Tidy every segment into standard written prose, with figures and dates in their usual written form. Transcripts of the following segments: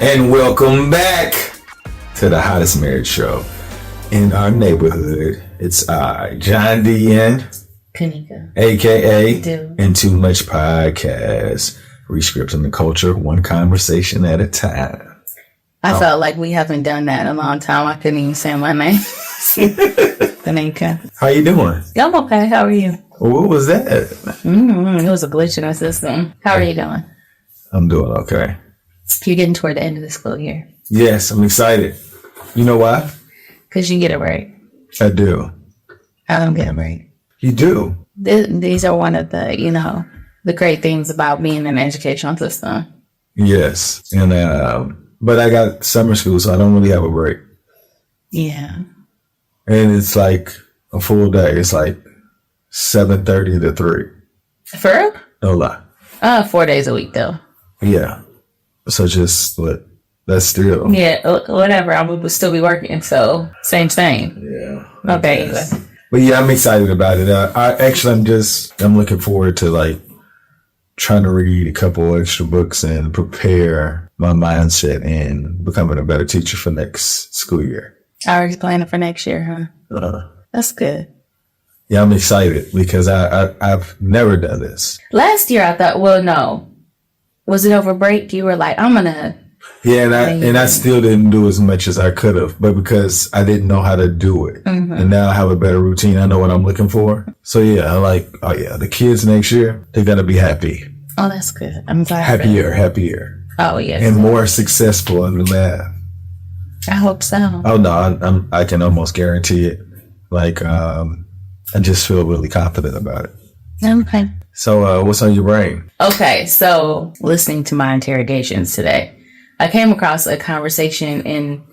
And welcome back to the hottest marriage show in our neighborhood. It's I, John D. and Kanika, aka Dude. And Too Much Podcast. Rescripting the culture, one conversation at a time. I felt like we haven't done that in a long time. I couldn't even say my name. Kanika. How you doing? I'm okay. How are you? What was that? It was a glitch in our system. How are you doing? I'm doing okay. You're getting toward the end of the school year. Yes, I'm excited. You know why? Because you get a break. I do. I don't get a break. You do? These are one of the, the great things about being in an educational system. Yes. And but I got summer school, so I don't really have a break. Yeah. And it's like a full day. It's like 7:30 to 3. For real? No lie. 4 days a week, though. Yeah. So just what? That's still. Yeah, whatever. I would still be working, so same. Yeah. Okay. But yeah, I'm excited about it. I'm looking forward to trying to read a couple extra books and prepare my mindset and becoming a better teacher for next school year. Already planning for next year, huh? That's good. Yeah, I'm excited because I've never done this. Last year I thought, well, no. Was it over break? You were like, I'm gonna. Yeah, and I still didn't do as much as I could have, but because I didn't know how to do it. Mm-hmm. And now I have a better routine. I know what I'm looking for. So yeah, the kids next year, they're going to be happy. Oh, that's good. I'm glad. Happier. Oh, yes. And more successful in the math. I hope so. Oh, no, I can almost guarantee it. I just feel really confident about it. Okay. So what's on your brain? Okay, so listening to my interrogations today, I came across a conversation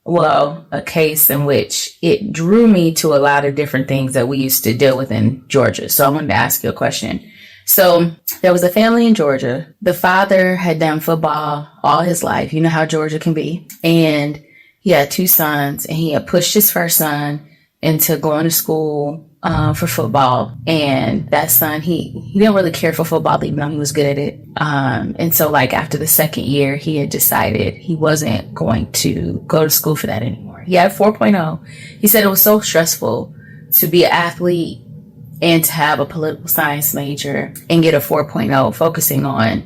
a case in which it drew me to a lot of different things that we used to deal with in Georgia. So I wanted to ask you a question. So there was a family in Georgia. The father had done football all his life. You know how Georgia can be. And he had 2 sons, and he had pushed his first son into going to school for football. And that son, he didn't really care for football, even though he was good at it. And so after the second year, he had decided he wasn't going to go to school for that anymore. He had 4.0. He said it was so stressful to be an athlete and to have a political science major and get a 4.0, focusing on,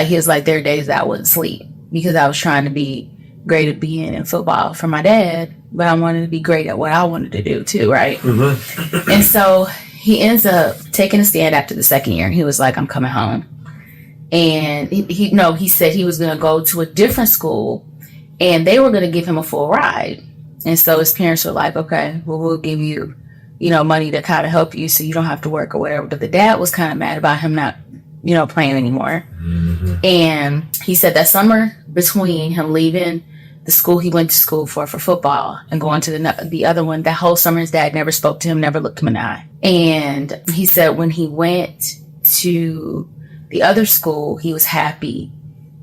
he was like, there are days that I wouldn't sleep because I was trying to be great at being in football for my dad, but I wanted to be great at what I wanted to do too, right? Mm-hmm. And so he ends up taking a stand after the second year. He was like, I'm coming home. And he said he was going to go to a different school and they were going to give him a full ride. And so his parents were like, okay, well, we'll give you, money to kind of help you so you don't have to work or whatever. But the dad was kind of mad about him not, playing anymore. Mm-hmm. And he said that summer between him leaving the school he went to school for football and going to the other one, that whole summer his dad never spoke to him, never looked him in the eye. And he said when he went to the other school, he was happy.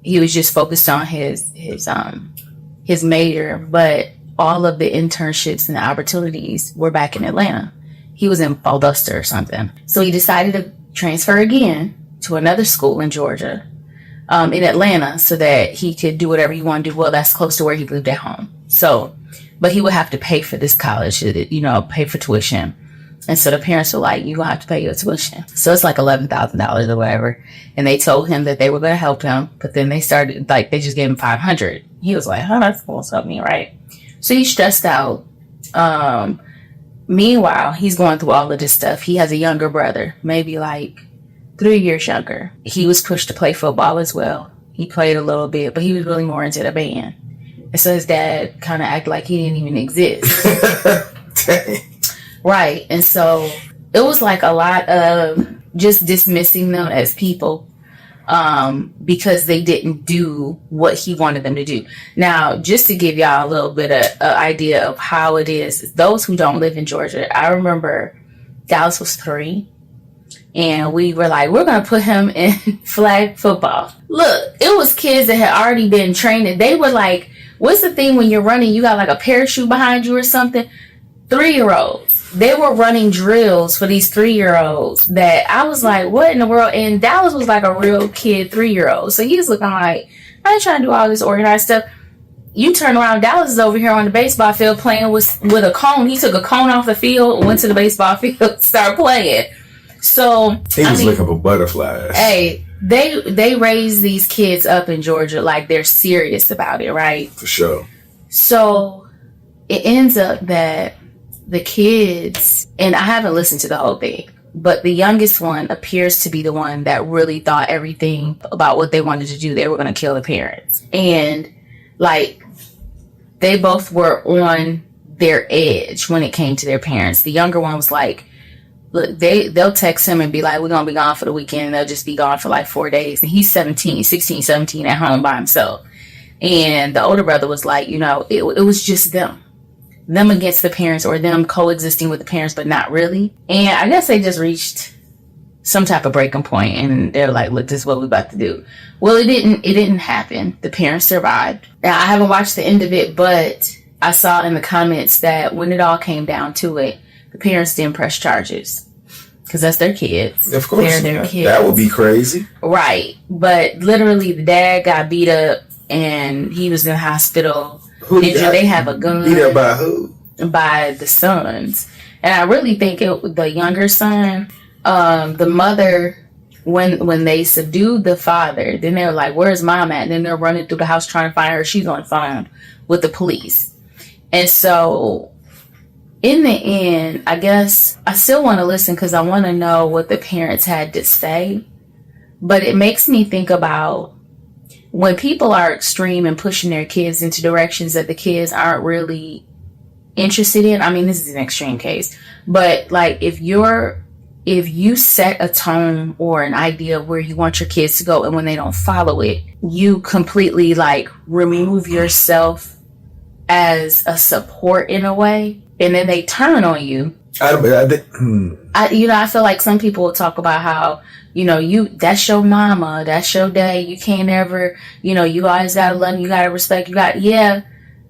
He was just focused on his major, but all of the internships and the opportunities were back in Atlanta. He was in Valdosta or something. So he decided to transfer again to another school in Georgia. In Atlanta, so that he could do whatever he wanted to do. Well, that's close to where he lived at home. So, but he would have to pay for this college, pay for tuition. And so the parents were like, you're going to have to pay your tuition. So it's like $11,000 or whatever. And they told him that they were going to help him. But then they started, they just gave him $500. He was like, that's supposed to help me, right? So he's stressed out. Meanwhile, he's going through all of this stuff. He has a younger brother, maybe 3 years younger. He was pushed to play football as well. He played a little bit, but he was really more into the band. And so his dad kind of acted like he didn't even exist. Dang. Right. And so it was a lot of just dismissing them as people because they didn't do what he wanted them to do. Now, just to give y'all a little bit of an idea of how it is, those who don't live in Georgia, I remember Dallas was 3. And we were like, we're going to put him in flag football. Look, it was kids that had already been trained. They were like, what's the thing when you're running, you got a parachute behind you or something? 3-year-olds. They were running drills for these 3-year-olds that I was like, what in the world? And Dallas was a real kid 3-year-old. So he was looking like I ain't trying to do all this organized stuff. You turn around, Dallas is over here on the baseball field playing with a cone. He took a cone off the field, went to the baseball field, started playing. So he was looking for butterflies. Hey, they raise these kids up in Georgia like they're serious about it, right? For sure. So it ends up that the kids, and I haven't listened to the whole thing, but the youngest one appears to be the one that really thought everything about what they wanted to do, they were going to kill the parents. And like, they both were on their edge when it came to their parents. The younger one was like, look, they'll text him and be like, we're going to be gone for the weekend. And they'll just be gone for like 4 days. And he's 16, 17 at home by himself. And the older brother was like, it was just them against the parents, or them coexisting with the parents, but not really. And I guess they just reached some type of breaking point, and they're like, look, this is what we're about to do. Well, it didn't happen. The parents survived. Now, I haven't watched the end of it, but I saw in the comments that when it all came down to it, the parents didn't press charges because that's their kids. Of course. They're their kids. That would be crazy. Right. But literally, the dad got beat up and he was in the hospital. They have a gun. Beat up by who? By the sons. And I really think the younger son, the mother, when they subdued the father, then they're like, where's mom at? And then they're running through the house trying to find her. She's on the phone with the police. And so in the end, I guess I still want to listen because I want to know what the parents had to say. But it makes me think about when people are extreme and pushing their kids into directions that the kids aren't really interested in. I mean, this is an extreme case, but like if you set a tone or an idea of where you want your kids to go, and when they don't follow it, you completely like remove yourself as a support in a way, and then they turn on you. I feel like some people will talk about how, that's your mama, that's your dad, you can't ever, you always gotta love them, you gotta respect, yeah.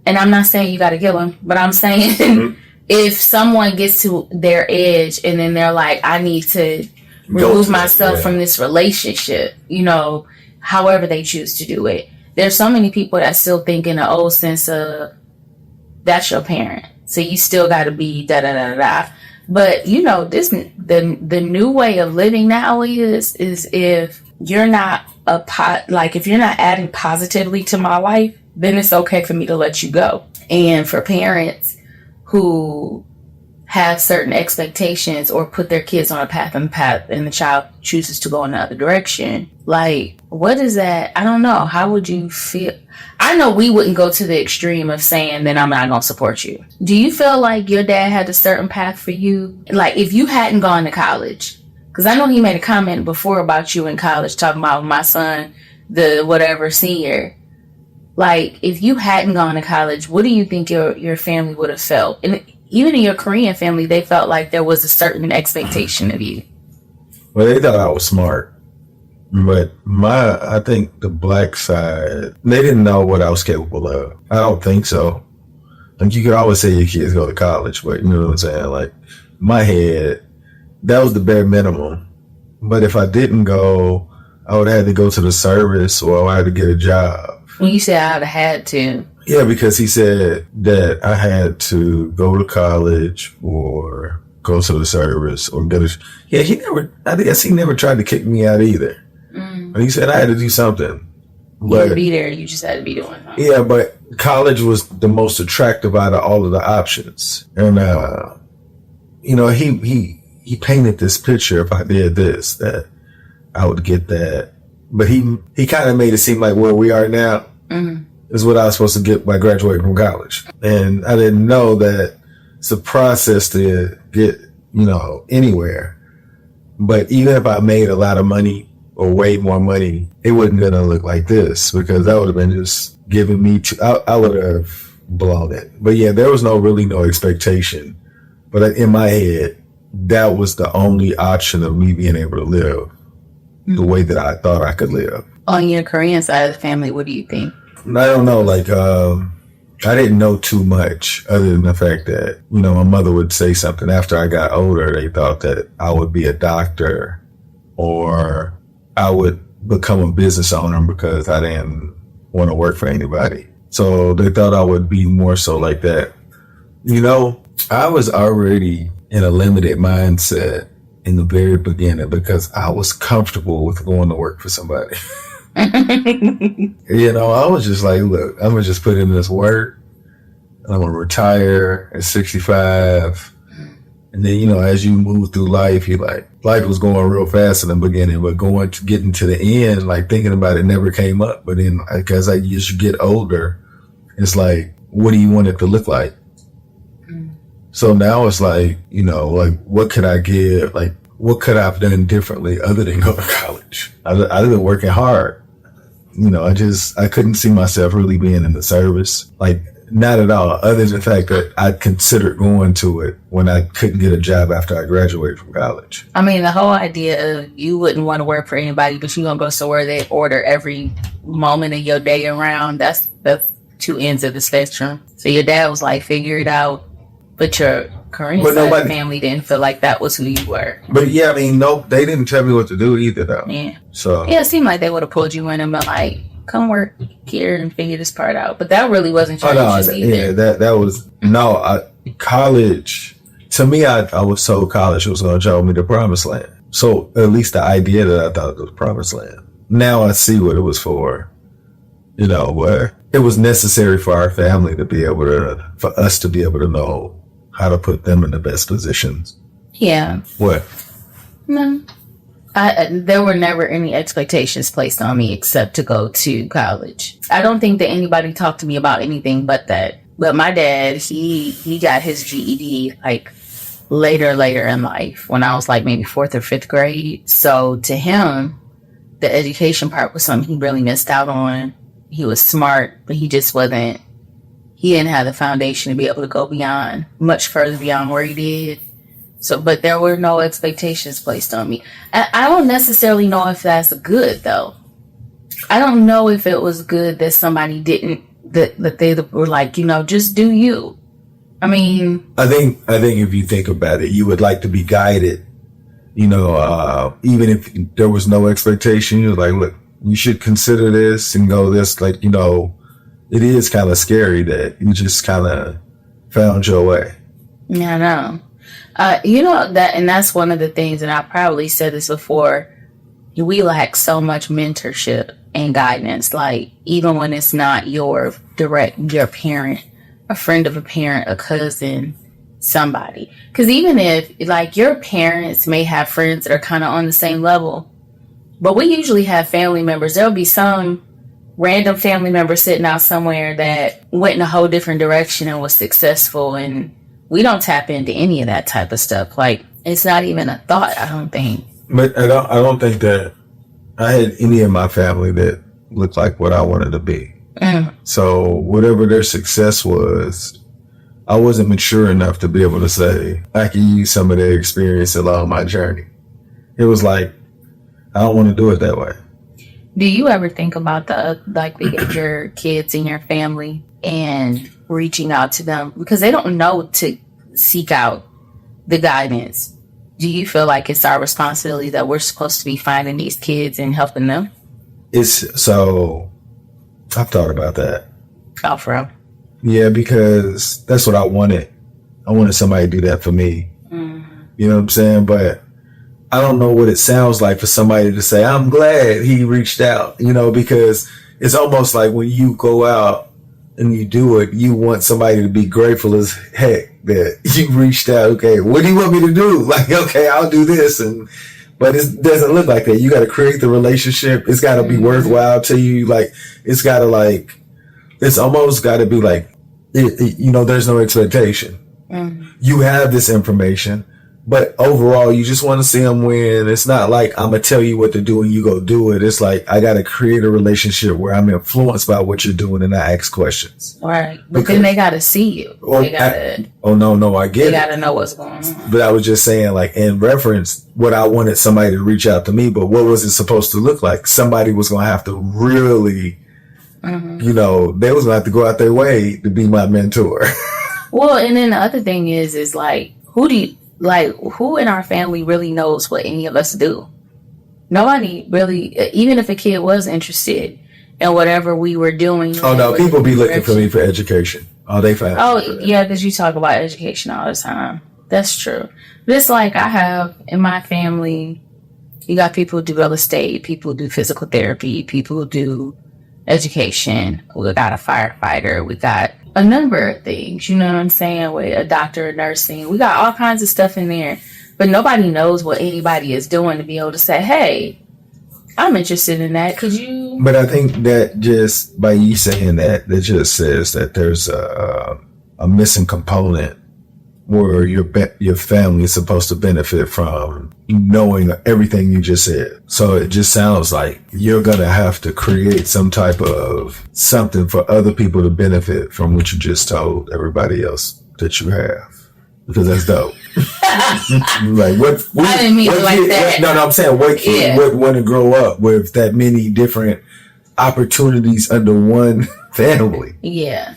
And I'm not saying you gotta kill them, but I'm saying if someone gets to their edge and then they're like, I need to remove myself from this relationship, however they choose to do it. There's so many people that still think in the old sense of that's your parent, so you still gotta be da da da da. But the new way of living now is if you're not if you're not adding positively to my life, then it's okay for me to let you go. And for parents who have certain expectations or put their kids on a path and the child chooses to go in the other direction, like, what is that? I don't know. How would you feel? I know we wouldn't go to the extreme of saying, then I'm not going to support you. Do you feel like your dad had a certain path for you? Like, if you hadn't gone to college, because I know he made a comment before about you in college, talking about my son, the whatever senior. Like, if you hadn't gone to college, what do you think your family would have felt? And even in your Korean family, they felt like there was a certain expectation of you. Well, they thought I was smart. But I think the black side, they didn't know what I was capable of. I don't think so. Like, you could always say your kids go to college, but you know what I'm saying? Like, in my head, that was the bare minimum. But if I didn't go, I would have had to go to the service, or I had to get a job. When you say I would have had to. Yeah, because he said that I had to go to college or go to the service or get a... Yeah, I guess he never tried to kick me out either. But he said I had to do something. You had to be there. You just had to be doing something. Yeah, but college was the most attractive out of all of the options. And, he painted this picture, if I did this, that I would get that. But he kind of made it seem like where we are now is what I was supposed to get by graduating from college. And I didn't know that it's a process to get, anywhere. But even if I made a lot of money or way more money, it wasn't going to look like this, because that would have been just giving me I would have blown it. But yeah, there was no expectation. But in my head, that was the only option of me being able to live the way that I thought I could live. On your Korean side of the family, what do you think? I don't know. Like, I didn't know too much other than the fact that, my mother would say something after I got older. They thought that I would be a doctor or I would become a business owner because I didn't want to work for anybody. So they thought I would be more so like that. You know, I was already in a limited mindset in the very beginning because I was comfortable with going to work for somebody. You know, I was just like, look, I'm going to just put in this work. I'm going to retire at 65. And then, you know, as you move through life, life was going real fast in the beginning, but getting to the end, like thinking about it never came up. But then as you get older, it's like, what do you want it to look like? So now it's like, you know, like, what could I give? Like, what could I have done differently other than go to college? Other than working hard? You know, I couldn't see myself really being in the service. Like, not at all, other than the fact that I considered going to it when I couldn't get a job after I graduated from college. I mean, the whole idea of you wouldn't want to work for anybody, but you're going to go somewhere they order every moment of your day around. That's the two ends of the spectrum. So your dad was like, figure it out. But your current family didn't feel like that was who you were. But yeah, I mean, no, they didn't tell me what to do either, though. Yeah. So yeah, it seemed like they would have pulled you in and been like, come work here and figure this part out. But that really wasn't your interest either. Yeah, that was college. To me, I was told college was going to show me the promised land. So at least the idea that I thought it was promised land. Now I see what it was for. You know, where it was necessary for our family to be able to, for us to be able to know how to put them in the best positions. Yeah. What? No. There were never any expectations placed on me except to go to college. I don't think that anybody talked to me about anything but that. But my dad, he got his GED like later in life when I was like maybe 4th or 5th grade. So to him, the education part was something he really missed out on. He was smart, but he didn't have the foundation to be able to go much further beyond where he did. So, but there were no expectations placed on me. I don't necessarily know if that's good, though. I don't know if it was good that somebody that they were like, you know, just do you. I mean, I think if you think about it, you would like to be guided, you know, even if there was no expectation, you're like, look, you should consider this and go this, like, you know, it is kind of scary that you just kind of found your way. Yeah, I know. You know, and that's one of the things, and I probably said this before, we lack so much mentorship and guidance. Like, even when it's not your parent, a friend of a parent, a cousin, somebody. Because even if, like, your parents may have friends that are kind of on the same level, but we usually have family members. There'll be some random family member sitting out somewhere that went in a whole different direction and was successful, and we don't tap into any of that type of stuff. Like, it's not even a thought, I don't think. But I don't think that I had any of my family that looked like what I wanted to be. So whatever their success was, I wasn't mature enough to be able to say I can use some of their experience along my journey. It was like, I don't want to do it that way. Do you ever think about your kids in your family and reaching out to them because they don't know to seek out the guidance? Do you feel like it's our responsibility that we're supposed to be finding these kids and helping them? I've thought about that. Oh, for real? Yeah, because that's what I wanted. I wanted somebody to do that for me. Mm-hmm. You know what I'm saying? But I don't know what it sounds like for somebody to say, I'm glad he reached out, you know, because it's almost like when you go out and you do it, you want somebody to be grateful as heck that you reached out. Okay, what do you want me to do? Like, okay, I'll do this. But it doesn't look like that. You got to create the relationship. It's got to be worthwhile to you. Like, it's almost got to be like, you know, there's no expectation. Mm-hmm. You have this information. But overall, you just want to see them win. It's not like I'm going to tell you what to do and you go do it. It's like I got to create a relationship where I'm influenced by what you're doing and I ask questions. Right. But then they got to see you. No, I get it. They got to know what's going on. But I was just saying, like, in reference, what I wanted somebody to reach out to me, but what was it supposed to look like? Somebody was going to have to really, you know, they was going to have to go out their way to be my mentor. Well, and then the other thing is like, who in our family really knows what any of us do? Nobody really, even if a kid was interested and whatever we were doing. Oh no, people be looking for me for education. Oh, they find. Oh yeah, because you talk about education all the time. That's true. But it's like I have in my family, you got people who do real estate, people who do physical therapy, people who do education. We got a firefighter. We got a number of things, you know what I'm saying? With a doctor of nursing. We got all kinds of stuff in there. But nobody knows what anybody is doing to be able to say, hey, I'm interested in that. Could you? But I think that just by you saying that, that just says that there's a missing component where your family is supposed to benefit from knowing everything you just said. So it just sounds like you're going to have to create some type of something for other people to benefit from what you just told everybody else that you have. Because that's dope. Like what? I didn't mean it like that. No, I'm saying what kid would want to grow up with that many different opportunities under one family? Yeah.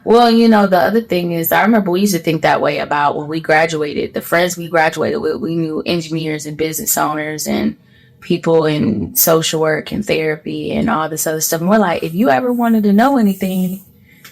Well, you know, the other thing is, I remember we used to think that way about when we graduated. The friends we graduated with, we knew engineers and business owners and people in social work and therapy and all this other stuff. And we're like, if you ever wanted to know anything,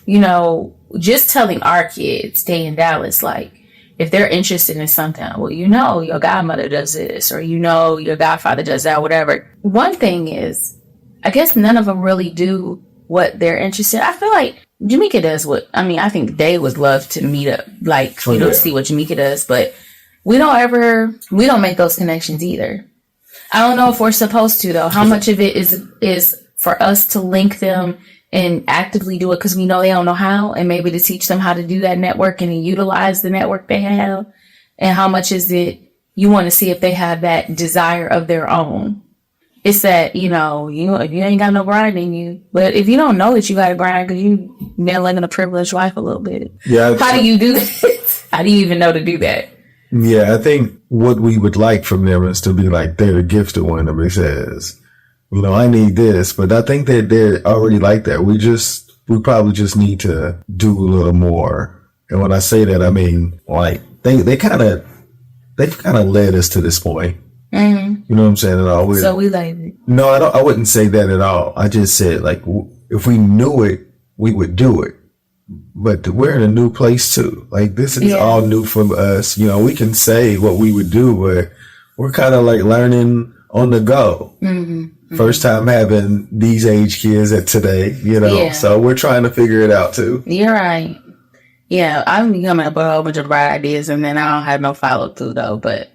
you know, just telling our kids, stay in Dallas, like, if they're interested in something, well, you know, your godmother does this, or you know, your godfather does that, whatever. One thing is, I guess none of them really do what they're interested in. I feel like Jamaica does I think they would love to meet up, like, see what Jamaica does, but we don't make those connections either. I don't know if we're supposed to, though. How much of it is for us to link them and actively do it because we know they don't know how, and maybe to teach them how to do that network and utilize the network they have? And how much is it you want to see if they have that desire of their own? It's that, you know, you ain't got no grind in you. But if you don't know that you got to grind because you've been living a privileged life a little bit, how do you do that? How do you even know to do that? Yeah, I think what we would like from them is to be like, they're the gifted one that says, you know, I need this. But I think that they're already like that. We probably just need to do a little more. And when I say that, I mean, like, they've kind of led us to this point. Mm-hmm. You know what I'm saying? At all. So we like it. No, I wouldn't say that at all. I just said, like, if we knew it, we would do it. But we're in a new place too. Like, this is all new for us. You know, we can say what we would do, but we're kind of like learning on the go. Mm-hmm. First time having these age kids at today, you know, so we're trying to figure it out too. You're right. Yeah, I'm coming up with a whole bunch of bright ideas and then I don't have no follow through though, but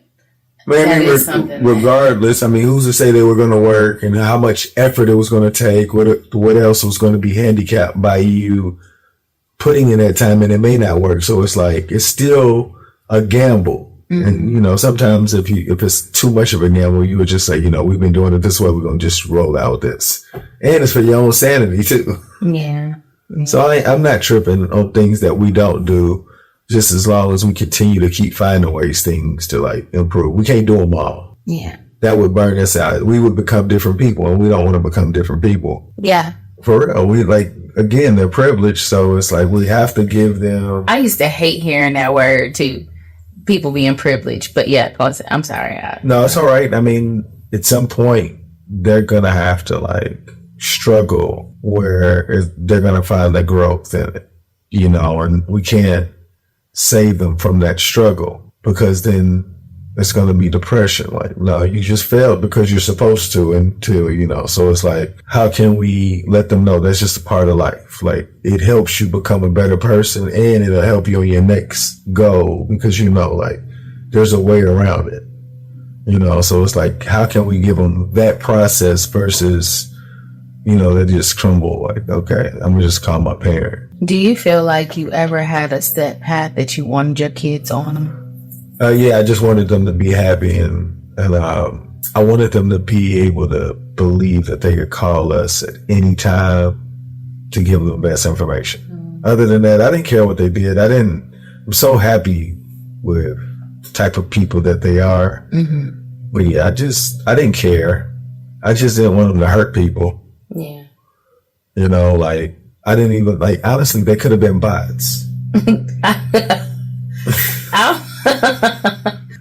regardless, I mean, who's to say they were going to work and how much effort it was going to take? What else was going to be handicapped by you putting in that time, and it may not work. So it's like, it's still a gamble. Mm-hmm. And, you know, sometimes if it's too much of a gamble, you would just say, you know, we've been doing it this way. We're going to just roll out this. And it's for your own sanity too. Yeah. So I'm not tripping on things that we don't do, just as long as we continue to keep finding ways things to like improve. We can't do them all. Yeah. That would burn us out. We would become different people, and we don't want to become different people. Yeah. For real. We again, they're privileged. So it's like, we have to give them. I used to hate hearing that word too. People being privileged, but yeah, I'm sorry. No, it's all right. I mean, at some point they're going to have to like struggle where they're going to find the growth in it, you know, and we can't save them from that struggle because then it's going to be depression. Like, no, you just failed because you're supposed to until, you know, so it's like, how can we let them know that's just a part of life? Like, it helps you become a better person and it'll help you on your next goal because, you know, like, there's a way around it, you know, so it's like, how can we give them that process versus, you know, they just crumble like, okay, I'm gonna just call my parent. Do you feel like you ever had a set path that you wanted your kids on? Yeah, I just wanted them to be happy and I wanted them to be able to believe that they could call us at any time to give them the best information. Mm-hmm. Other than that, I didn't care what they did. I'm so happy with the type of people that they are. Mm-hmm. But yeah, I didn't care. I just didn't want them to hurt people. Yeah. You know, like, I didn't even, like, honestly, they could have been bots.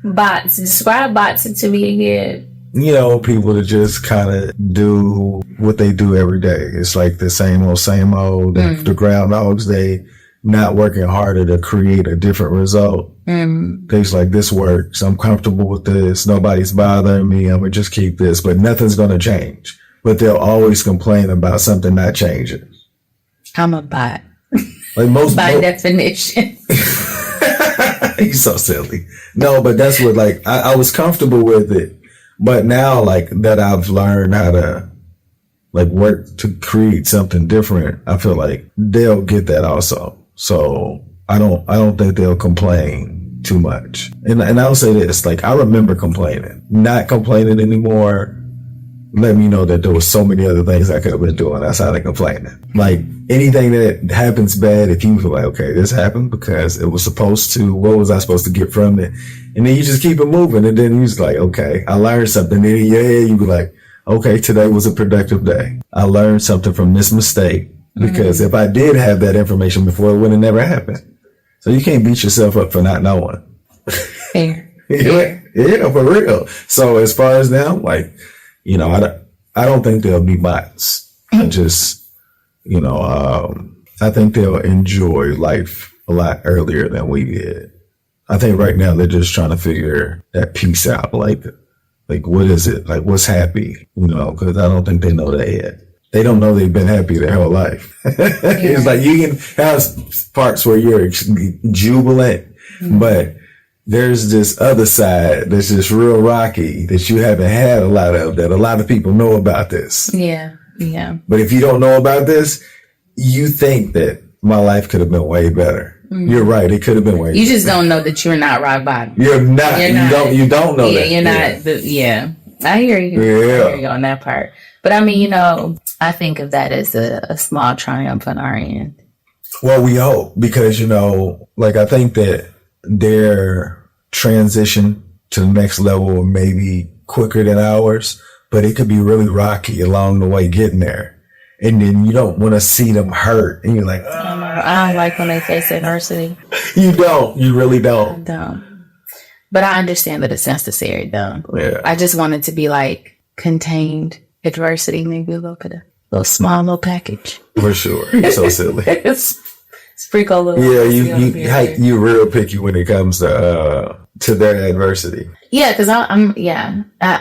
Bots. Describe bots to me again. people to just kind of do what they do every day. It's like the same old, the groundhogs, they not working harder to create a different result. Things like, this works. I'm comfortable with this. Nobody's bothering me. I'm going to just keep this, but nothing's going to change. But they'll always complain about something not changing. I'm a bot. Like most by definition. You're so silly. No, but that's what, like, I was comfortable with it. But now, like, that I've learned how to, like, work to create something different, I feel like they'll get that also. So I don't think they'll complain too much. And I'll say this, like, I remember complaining. Not complaining anymore let me know that there was so many other things I could have been doing outside of complaining. Like, anything that happens bad, if you feel like, okay, this happened because it was supposed to, what was I supposed to get from it? And then you just keep it moving. And then you just like, okay, I learned something. Then you be like, okay, today was a productive day. I learned something from this mistake, because if I did have that information before, it would have never happened. So you can't beat yourself up for not knowing. Fair. Yeah, for real. So as far as now, like, I don't think they'll be bots. I just, I think they'll enjoy life a lot earlier than we did. I think right now they're just trying to figure that piece out. Like what is it? Like, what's happy? Because I don't think they know that yet. They don't know they've been happy their whole life. It's like, you can have parts where you're jubilant, but there's this other side that's just real rocky that you haven't had a lot of, that a lot of people know about this. Yeah. But if you don't know about this, you think that my life could have been way better. You're right. It could have been way better. You just don't know that you're not rock bottom. You're not. You don't know that. You're not. I hear you. Yeah. I hear you on that part. But I mean, I think of that as a small triumph on our end. Well, we hope, because, I think that their transition to the next level may be quicker than ours, but it could be really rocky along the way getting there. And then you don't want to see them hurt. And you're like, I don't like when they face adversity. You don't. You really don't. I don't. But I understand that it's necessary, though. Yeah. I just want it to be like contained adversity, maybe a little small little package. For sure. You're so silly. Sprinkle a little. Yeah, you real picky when it comes to their adversity. Yeah, because I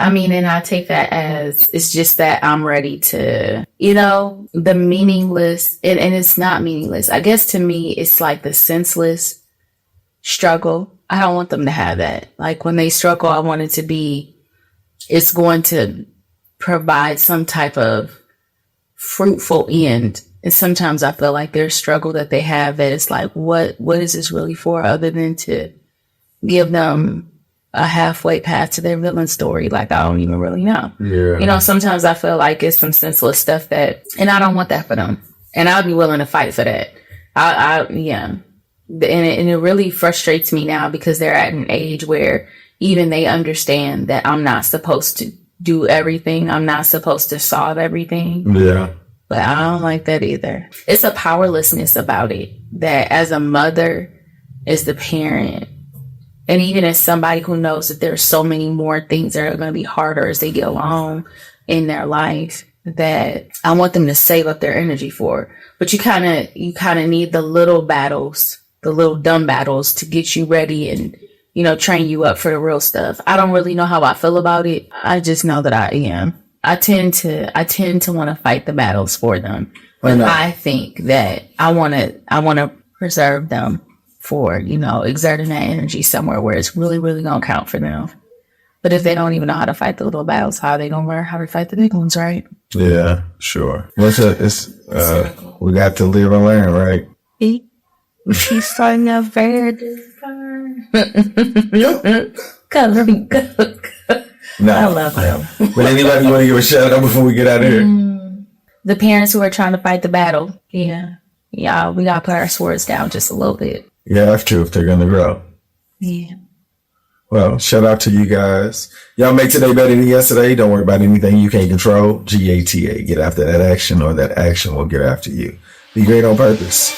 mean, and I take that as, it's just that I'm ready to, the meaningless, and it's not meaningless. I guess to me, it's like the senseless struggle. I don't want them to have that. Like, when they struggle, I want it to be, it's going to provide some type of fruitful end. And sometimes I feel like their struggle that they have, that it's like, what is this really for, other than to give them a halfway path to their villain story? Like, I don't even really know. Yeah. Sometimes I feel like it's some senseless stuff and I don't want that for them. And I'll be willing to fight for that. And it really frustrates me now, because they're at an age where even they understand that I'm not supposed to do everything. I'm not supposed to solve everything. Yeah. But I don't like that either. It's a powerlessness about it, that as a mother, as the parent, and even as somebody who knows that there's so many more things that are going to be harder as they get along in their life, that I want them to save up their energy for. But you kind of need the little battles, the little dumb battles, to get you ready and, train you up for the real stuff. I don't really know how I feel about it. I just know that I am. I tend to want to fight the battles for them. But I think that I want to preserve them for, exerting that energy somewhere where it's really, really going to count for them. But if they don't even know how to fight the little battles, how are they going to learn how to fight the big ones, right? Yeah, sure. We got to live and learn, right? She's starting up very No. I love them. But anybody want to give a shout out before we get out of here? The parents who are trying to fight the battle. Yeah, we got to put our swords down just a little bit. Yeah, that's true, if they're going to grow. Yeah. Well, shout out to you guys. Y'all make today better than yesterday. Don't worry about anything you can't control. GATA. Get after that action, or that action will get after you. Be great on purpose.